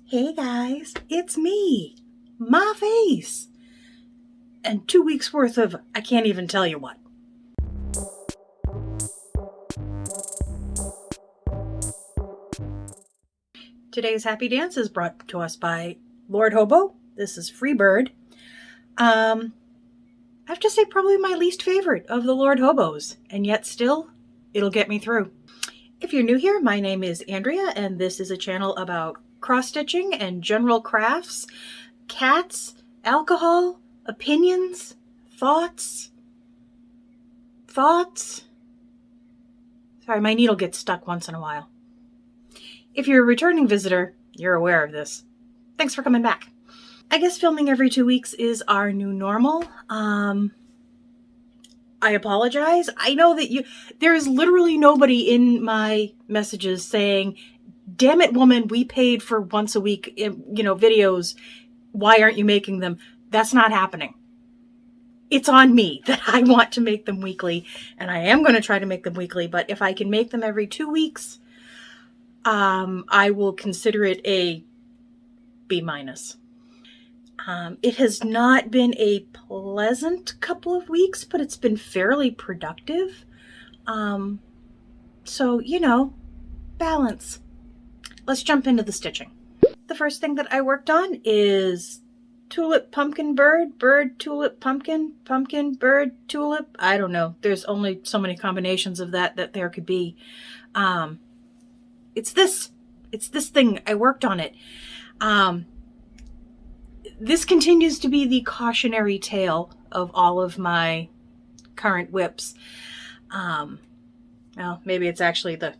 Hey guys, it's me, my face, and 2 weeks worth of I can't even tell you what. Today's happy dance is brought to us by Lord Hobo. This is Freebird. I have to say probably my least favorite of the Lord Hobos, and yet still, it'll get me through. If you're new here, my name is Andrea, and this is a channel about cross-stitching and general crafts, cats, alcohol, opinions, thoughts. Sorry, my needle gets stuck once in a while. If you're a returning visitor, you're aware of this. Thanks for coming back. I guess filming every 2 weeks is our new normal. I apologize. I know that there is literally nobody in my messages saying, damn it, woman, we paid for once a week, videos. Why aren't you making them? That's not happening. It's on me that I want to make them weekly, and I am going to try to make them weekly, but if I can make them every 2 weeks, I will consider it a B-. It has not been a pleasant couple of weeks, but it's been fairly productive. So, balance. Let's jump into the stitching. The first thing that I worked on is tulip, pumpkin, bird, tulip, pumpkin, bird, tulip. I don't know. There's only so many combinations of that there could be. It's this thing. I worked on it. This continues to be the cautionary tale of all of my current whips. Well, maybe it's actually the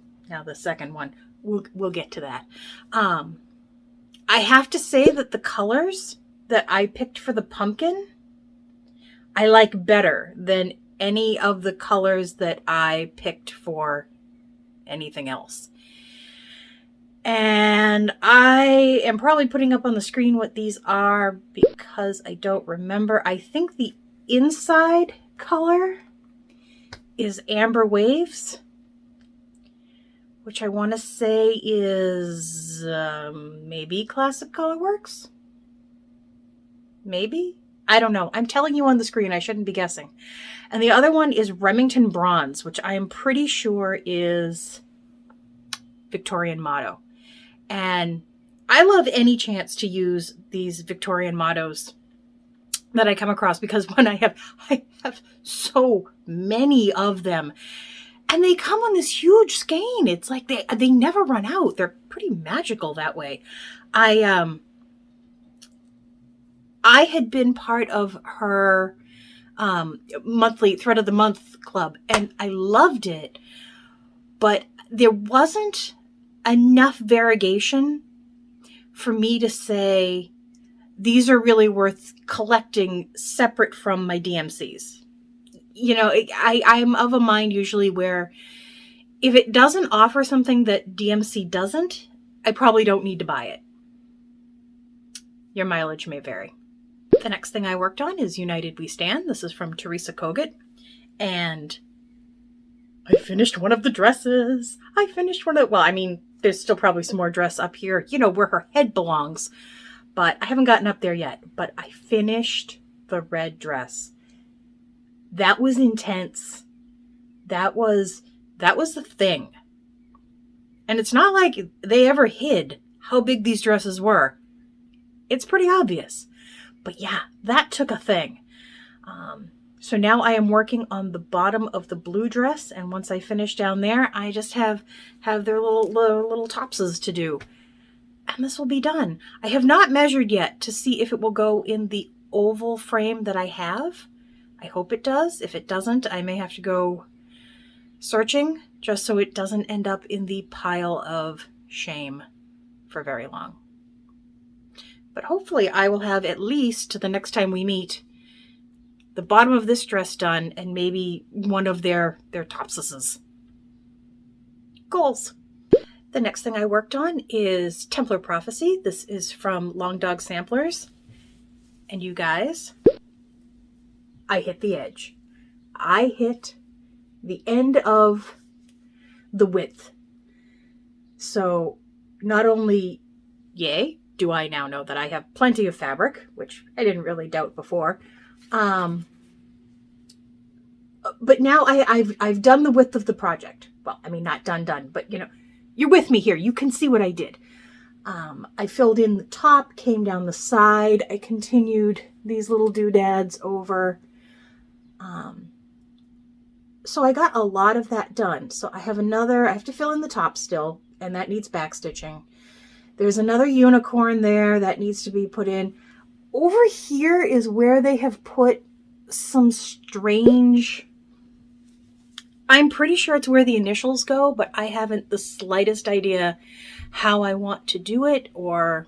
second one. We'll get to that. I have to say that the colors that I picked for the pumpkin, I like better than any of the colors that I picked for anything else. And I am probably putting up on the screen what these are because I don't remember. I think the inside color is Amber Waves, which I want to say is maybe Classic Colorworks? Maybe? I don't know. I'm telling you on the screen. I shouldn't be guessing. And the other one is Remington Bronze, which I am pretty sure is Victorian Motto. And I love any chance to use these Victorian mottos that I come across, because when I have so many of them, and they come on this huge skein. It's like they never run out. They're pretty magical that way. I had been part of her monthly Thread of the Month club, and I loved it, but there wasn't enough variegation for me to say these are really worth collecting separate from my DMCs. I'm of a mind usually where if it doesn't offer something that DMC doesn't, I probably don't need to buy it. Your mileage may vary. The next thing I worked on is United We Stand. This is from Teresa Kogut. And I finished one of the dresses. There's still probably some more dress up here, where her head belongs. But I haven't gotten up there yet. But I finished the red dress. That was intense. That was the thing. And it's not like they ever hid how big these dresses were. It's pretty obvious. But yeah, that took a thing. So now I am working on the bottom of the blue dress, and once I finish down there, I just have their little topses to do. And this will be done. I have not measured yet to see if it will go in the oval frame that I have. I hope it does. If it doesn't, I may have to go searching just so it doesn't end up in the pile of shame for very long. But hopefully I will have at least the next time we meet the bottom of this dress done and maybe one of their topses. Goals. The next thing I worked on is Templar Prophecy. This is from Long Dog Samplers. And you guys, I hit the edge. I hit the end of the width. So not only yay, do I now know that I have plenty of fabric, which I didn't really doubt before. But now I've done the width of the project. Well, I mean, not done, but you're with me here. You can see what I did. I filled in the top, came down the side. I continued these little doodads over. So I got a lot of that done. So I have to fill in the top still, and that needs backstitching. There's another unicorn there that needs to be put in. Over here is where they have put some strange... I'm pretty sure it's where the initials go, but I haven't the slightest idea how I want to do it, or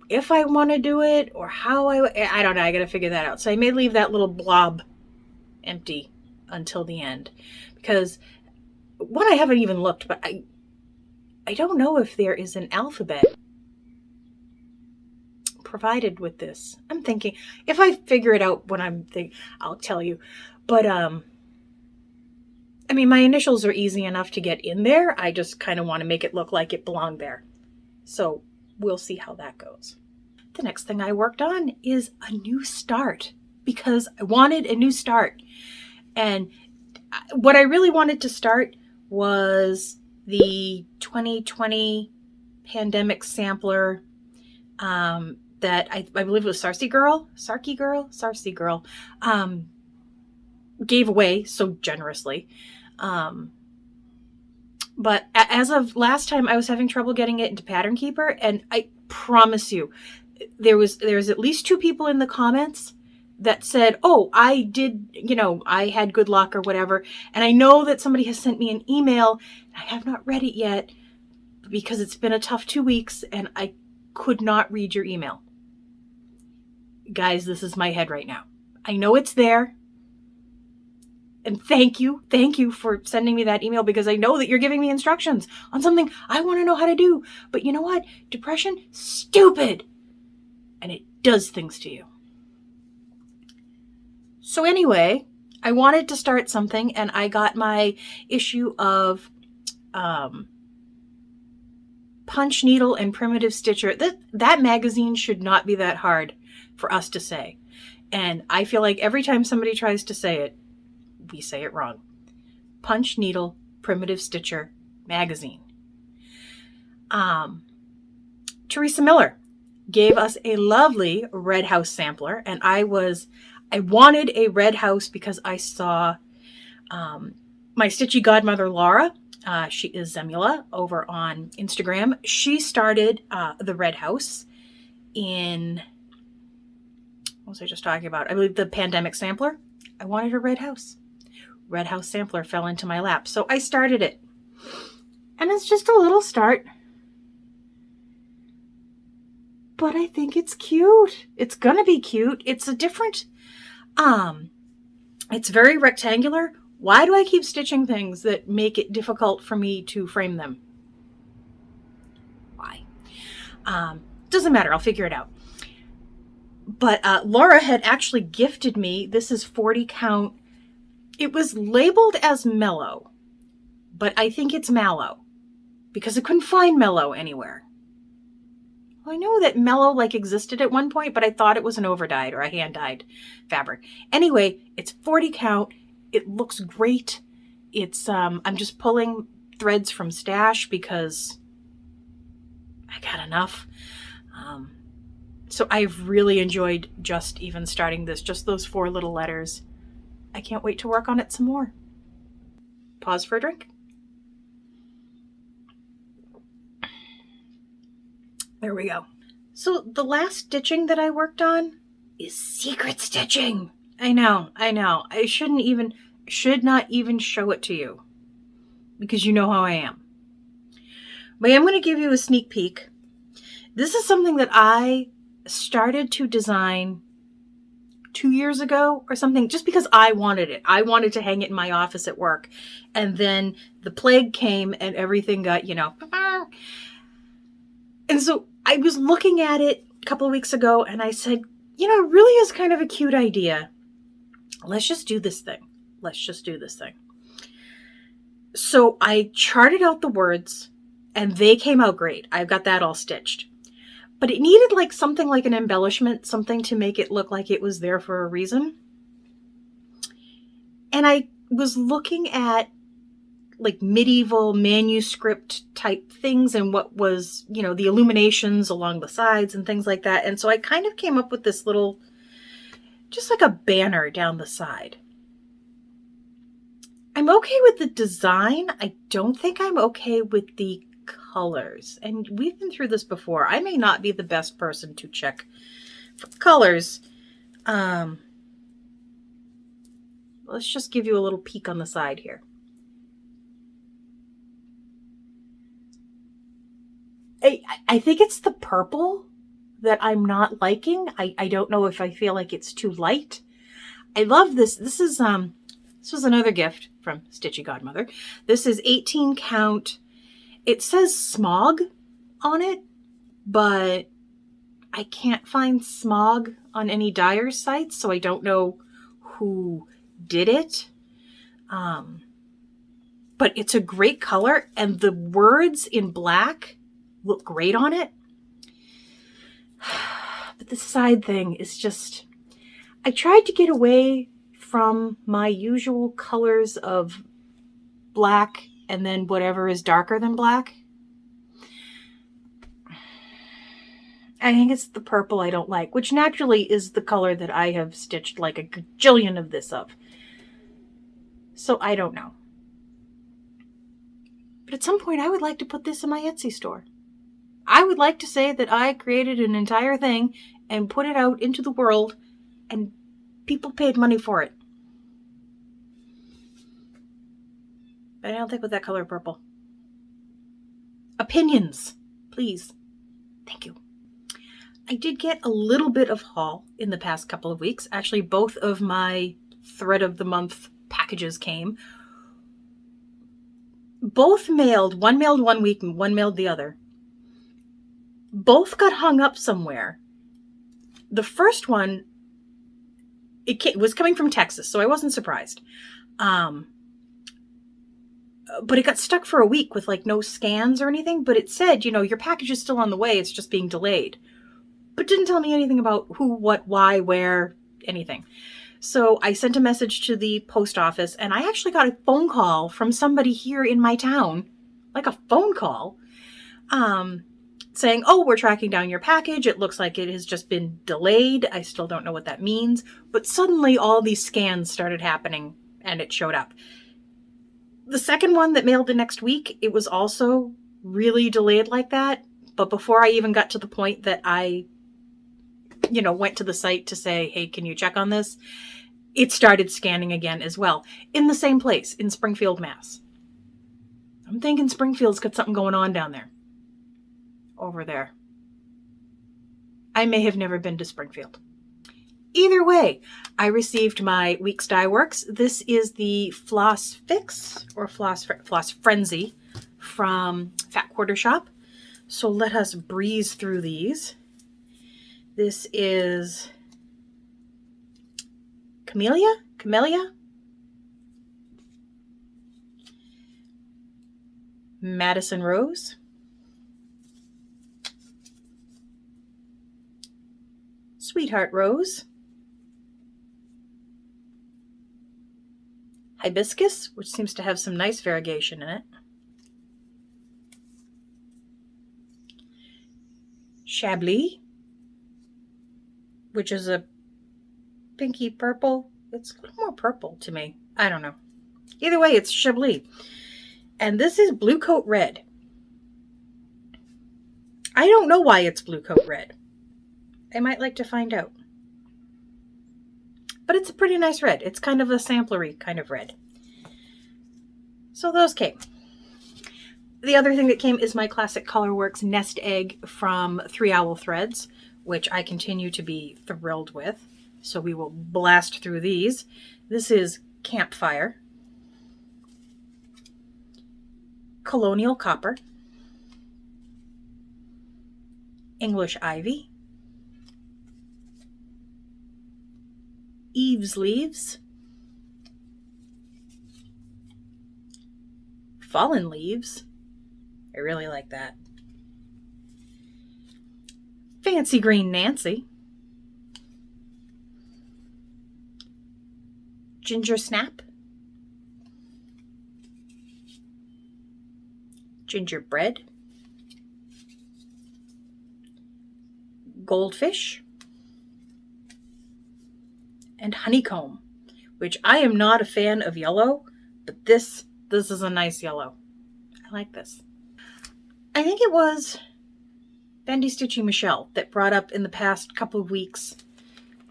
if I want to do it, or how I don't know. I got to figure that out. So I may leave that little blob empty until the end, because I haven't even looked, but I don't know if there is an alphabet provided with this. I'm thinking if I figure it out when I'll tell you. But I mean, my initials are easy enough to get in there. I just kind of want to make it look like it belonged there. So we'll see how that goes. The next thing I worked on is a new start, because I wanted a new start. And what I really wanted to start was the 2020 pandemic sampler that I believe it was Sarcy Girl gave away so generously. But as of last time, I was having trouble getting it into Pattern Keeper, and I promise you, there was at least 2 people in the comments that said, oh, I did, I had good luck or whatever. And I know that somebody has sent me an email. I have not read it yet because it's been a tough 2 weeks and I could not read your email. Guys, this is my head right now. I know it's there. And thank you for sending me that email, because I know that you're giving me instructions on something I want to know how to do. But you know what? Depression, stupid. And it does things to you. So anyway, I wanted to start something, and I got my issue of Punch Needle and Primitive Stitcher. That magazine should not be that hard for us to say. And I feel like every time somebody tries to say it, we say it wrong. Punch Needle Primitive Stitcher magazine. Teresa Miller gave us a lovely Red House sampler, and I wanted a Red House because I saw my stitchy godmother Laura. She is Zemula over on Instagram. She started the Red House in, what was I just talking about? I believe the pandemic sampler. I wanted a Red House. Red House sampler fell into my lap. So I started it. And it's just a little start. But I think it's cute. It's gonna be cute. It's a different, it's very rectangular. Why do I keep stitching things that make it difficult for me to frame them? Why? Doesn't matter. I'll figure it out. But Laura had actually gifted me, this is 40 count. It was labeled as mellow, but I think it's mallow because I couldn't find mellow anywhere. Well, I know that mellow existed at one point, but I thought it was an overdyed or a hand-dyed fabric. Anyway, it's 40 count. It looks great. It's I'm just pulling threads from stash because I got enough. So I've really enjoyed just even starting this, just those 4 little letters. I can't wait to work on it some more. Pause for a drink. There we go. So the last stitching that I worked on is secret stitching. I know. I should not even show it to you because you know how I am. But I'm going to give you a sneak peek. This is something that I started to design 2 years ago or something, just because I wanted it. I wanted to hang it in my office at work. And then the plague came and everything got, And so I was looking at it a couple of weeks ago and I said, it really is kind of a cute idea. Let's just do this thing. So I charted out the words and they came out great. I've got that all stitched. but it needed like something like an embellishment, something to make it look like it was there for a reason. And I was looking at like medieval manuscript type things and what was, you know, the illuminations along the sides and things like that. And so I kind of came up with this little, just like a banner down the side. I'm okay with the design. I don't think I'm okay with the colors. And we've been through this before. I may not be the best person to check for colors. Let's just give you a little peek on the side here. I think it's the purple that I'm not liking. I don't know if I feel like it's too light. I love this. This was another gift from Stitchy Godmother. This is 18 count. It says smog on it, but I can't find smog on any dyer sites, so I don't know who did it. But it's a great color, and the words in black look great on it. But the side thing is just, I tried to get away from my usual colors of black and then whatever is darker than black. I think it's the purple I don't like, which naturally is the color that I have stitched like a gajillion of this of. So I don't know. But at some point I would like to put this in my Etsy store. I would like to say that I created an entire thing and put it out into the world and people paid money for it. But I don't think with that color purple. Opinions, please. Thank you. I did get a little bit of haul in the past couple of weeks. Actually, both of my Thread of the Month packages came. Both mailed. One mailed 1 week and one mailed the other. Both got hung up somewhere. The first one, it was coming from Texas, so I wasn't surprised. But it got stuck for a week with like no scans or anything. But it said, you know, your package is still on the way. It's just being delayed. But didn't tell me anything about who, what, why, where, anything. So I sent a message to the post office, and I actually got a phone call from somebody here in my town, like a phone call, saying, oh, we're tracking down your package. It looks like it has just been delayed. I still don't know what that means. But suddenly all these scans started happening, and it showed up. The second one that mailed the next week, it was also really delayed like that. But before I even got to the point that I, you know, went to the site to say, hey, can you check on this? It started scanning again as well. In the same place, in Springfield, Mass. I'm thinking Springfield's got something going on down there. Over there. I may have never been to Springfield. Either way, I received my week's dye works. This is the Floss Fix or Floss Frenzy from Fat Quarter Shop. So let us breeze through these. This is Camellia, Madison Rose, Sweetheart Rose, Hibiscus, which seems to have some nice variegation in it, Chablis, which is a pinky purple. It's a little more purple to me. I don't know. Either way, it's Chablis. And this is Blue Coat Red. I don't know why it's Blue Coat Red. I might like to find out. But it's a pretty nice red. It's kind of a samplery kind of red. So those came. The other thing that came is my Classic Colorworks Nest Egg from 3 Owl Threads, which I continue to be thrilled with. So we will blast through these. This is Campfire, Colonial Copper, English Ivy, Eve's Leaves, Fallen Leaves. I really like that. Fancy Green Nancy, Ginger Snap, Gingerbread, Goldfish, and Honeycomb, which I am not a fan of yellow, but this is a nice yellow. I like this. I think it was Bendy Stitchy Michelle that brought up in the past couple of weeks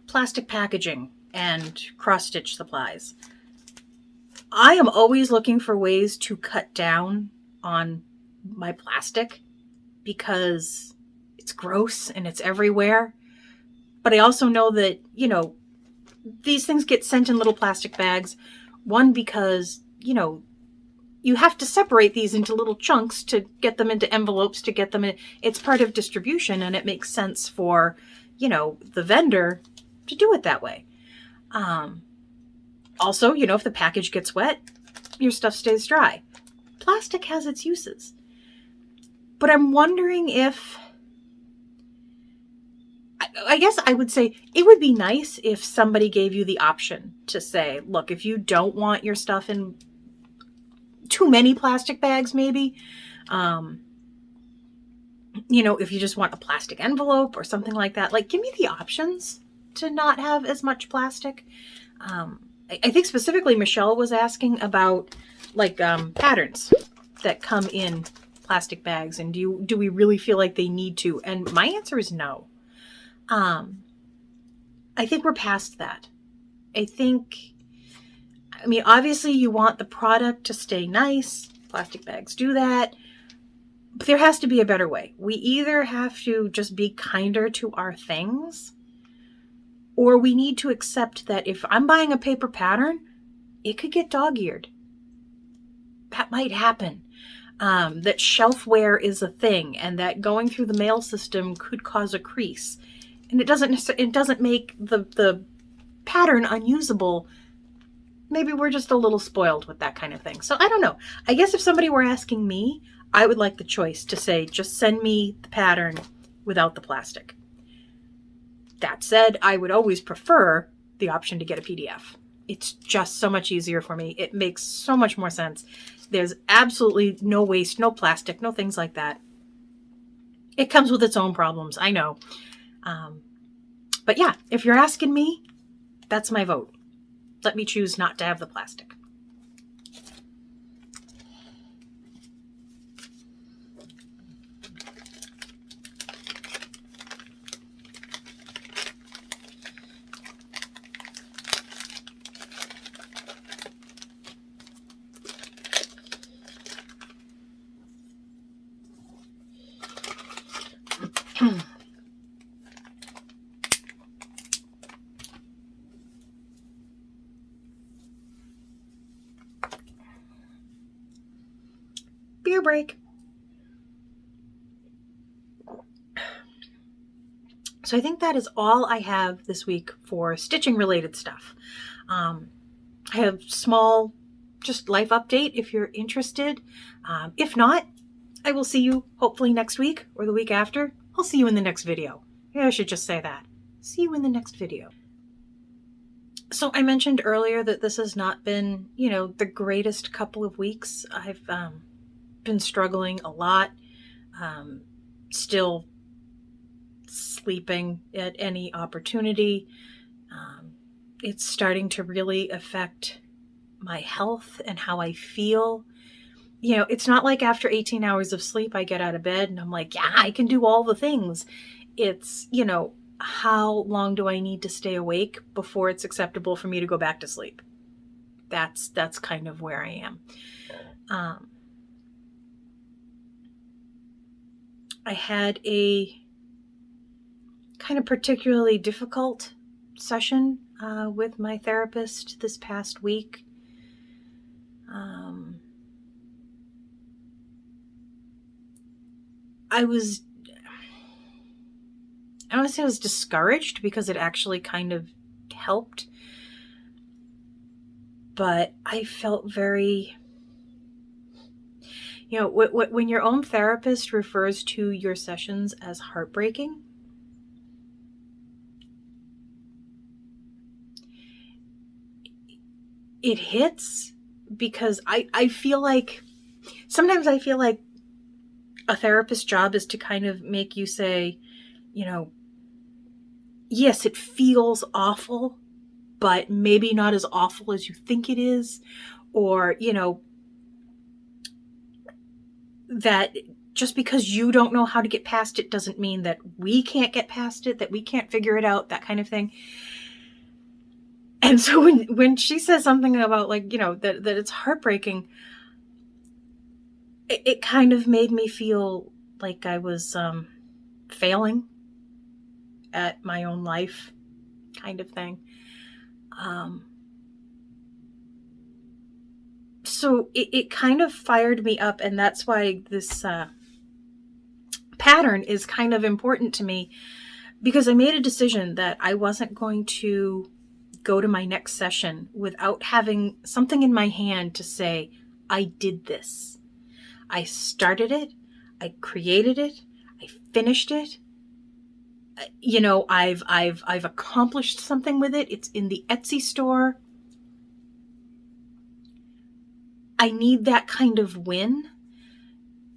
plastic packaging and cross-stitch supplies. I am always looking for ways to cut down on my plastic because it's gross and it's everywhere. But I also know that, you know, these things get sent in little plastic bags. One, because, you know, you have to separate these into little chunks to get them into envelopes, to get them in. It's part of distribution, and it makes sense for, you know, the vendor to do it that way. Also, you know, if the package gets wet, your stuff stays dry. Plastic has its uses. But I'm wondering if, I guess I would say it would be nice if somebody gave you the option to say, look, if you don't want your stuff in too many plastic bags, maybe, you know, if you just want a plastic envelope or something like that, like give me the options to not have as much plastic. I think specifically Michelle was asking about like patterns that come in plastic bags, and do we really feel like they need to? And my answer is no. I think we're past that. I mean, obviously you want the product to stay nice. Plastic bags do that. But there has to be a better way. We either have to just be kinder to our things, or we need to accept that if I'm buying a paper pattern, it could get dog-eared. That might happen. That shelf wear is a thing, and that going through the mail system could cause a crease. And it doesn't make the pattern unusable. Maybe we're just a little spoiled with that kind of thing. So I don't know. I guess if somebody were asking me, I would like the choice to say, just send me the pattern without the plastic. That said, I would always prefer the option to get a PDF. It's just so much easier for me. It makes so much more sense. There's absolutely no waste, no plastic, no things like that. It comes with its own problems, I know. But yeah, if you're asking me, that's my vote. Let me choose not to have the plastic. Beer break. So I think that is all I have this week for stitching related stuff. I have small, just life update if you're interested. If not, I will see you hopefully next week or the week after. I'll see you in the next video. Yeah, I should just say that. See you in the next video. So I mentioned earlier that this has not been, you know, the greatest couple of weeks. I've been struggling a lot. Still sleeping at any opportunity. It's starting to really affect my health and how I feel. You know, it's not like after 18 hours of sleep, I get out of bed and I'm like, yeah, I can do all the things. It's, you know, how long do I need to stay awake before it's acceptable for me to go back to sleep? That's kind of where I am. I had a kind of particularly difficult session with my therapist this past week. I don't want to say I was discouraged because it actually kind of helped, but I felt very, you know, when your own therapist refers to your sessions as heartbreaking, it hits because I feel like, sometimes I feel like a therapist's job is to kind of make you say, you know, yes, it feels awful, but maybe not as awful as you think it is. Or, you know, that just because you don't know how to get past it doesn't mean that we can't get past it, that we can't figure it out, that kind of thing. And so when she says something about, like, you know, that it's heartbreaking, it kind of made me feel like I was failing at my own life, kind of thing. So it kind of fired me up, and that's why this pattern is kind of important to me, because I made a decision that I wasn't going to go to my next session without having something in my hand to say, I did this. I started it. I created it. I finished it. You know, I've accomplished something with it. It's in the Etsy store. I need that kind of win,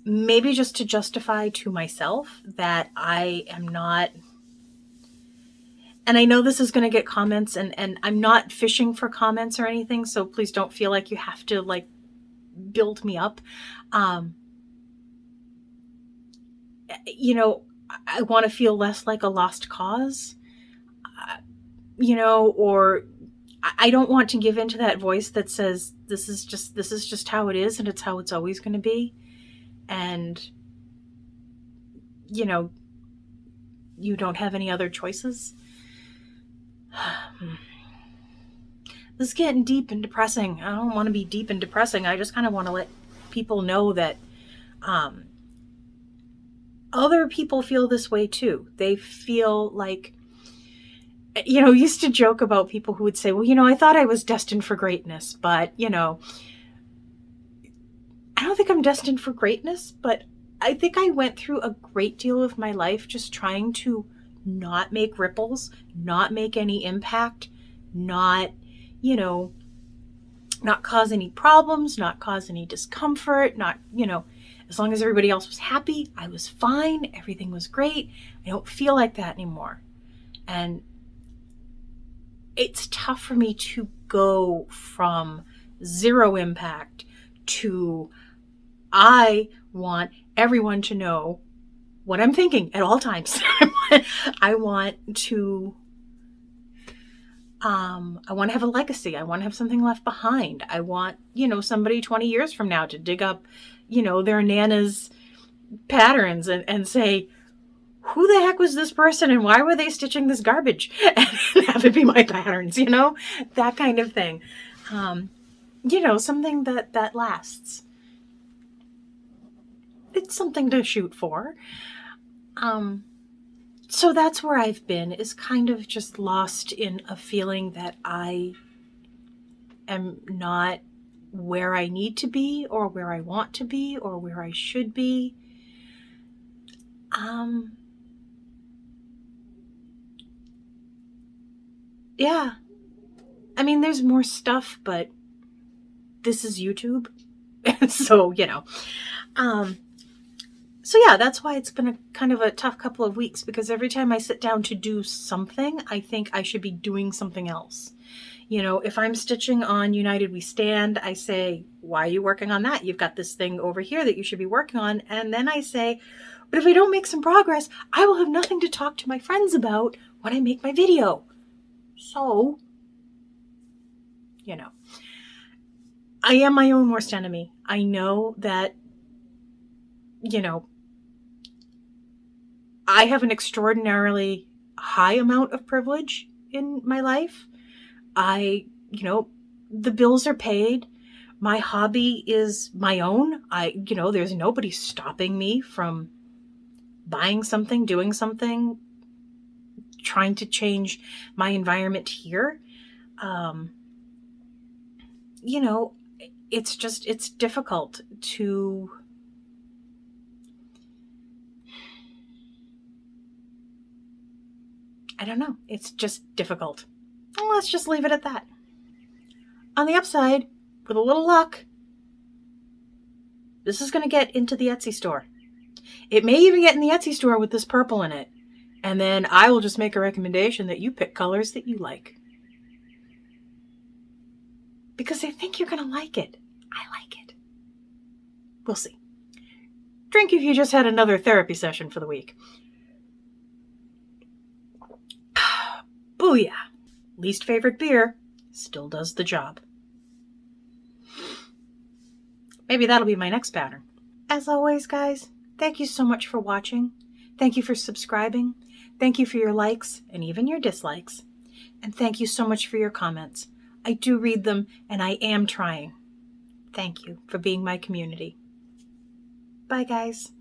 maybe just to justify to myself that I am not, and I know this is going to get comments, and I'm not fishing for comments or anything, so please don't feel like you have to, like, build me up. You know, I want to feel less like a lost cause, you know, or I don't want to give into that voice that says this is just how it is, and it's how it's always going to be. And, you know, you don't have any other choices. This is getting deep and depressing. I don't want to be deep and depressing. I just kind of want to let people know that other people feel this way too. They feel like, you know, used to joke about people who would say, well, you know, I thought I was destined for greatness, but, you know, I don't think I'm destined for greatness, but I think I went through a great deal of my life just trying to not make ripples, not make any impact, not, you know, not cause any problems, not cause any discomfort, not, you know, as long as everybody else was happy, I was fine, everything was great. I don't feel like that anymore. And it's tough for me to go from zero impact to, I want everyone to know what I'm thinking at all times. I want to have a legacy. I want to have something left behind. I want, you know, somebody 20 years from now to dig up, you know, their Nana's patterns and say, who the heck was this person and why were they stitching this garbage? And have it be my patterns, you know, that kind of thing. You know, something that lasts. It's something to shoot for. So that's where I've been, is kind of just lost in a feeling that I am not where I need to be, or where I want to be, or where I should be. Yeah. I mean, there's more stuff, but this is YouTube. So, you know. So yeah, that's why it's been a kind of a tough couple of weeks, because every time I sit down to do something, I think I should be doing something else. You know, if I'm stitching on United We Stand, I say, why are you working on that? You've got this thing over here that you should be working on. And then I say, but if I don't make some progress, I will have nothing to talk to my friends about when I make my video. So, you know, I am my own worst enemy. I know that, you know, I have an extraordinarily high amount of privilege in my life. You know, the bills are paid. My hobby is my own. You know, there's nobody stopping me from buying something, doing something, trying to change my environment here. You know, it's difficult to, I don't know. It's just difficult. Let's just leave it at that. on the upside, with a little luck, this is going to get into the Etsy store. It may even get in the Etsy store with this purple in it. And then I will just make a recommendation that you pick colors that you like. Because I think you're going to like it. I like it. We'll see. Drink if you just had another therapy session for the week. Booyah. Least favorite beer still does the job. Maybe that'll be my next pattern. As always, guys, thank you so much for watching. Thank you for subscribing. Thank you for your likes and even your dislikes. And thank you so much for your comments. I do read them and I am trying. Thank you for being my community. Bye, guys.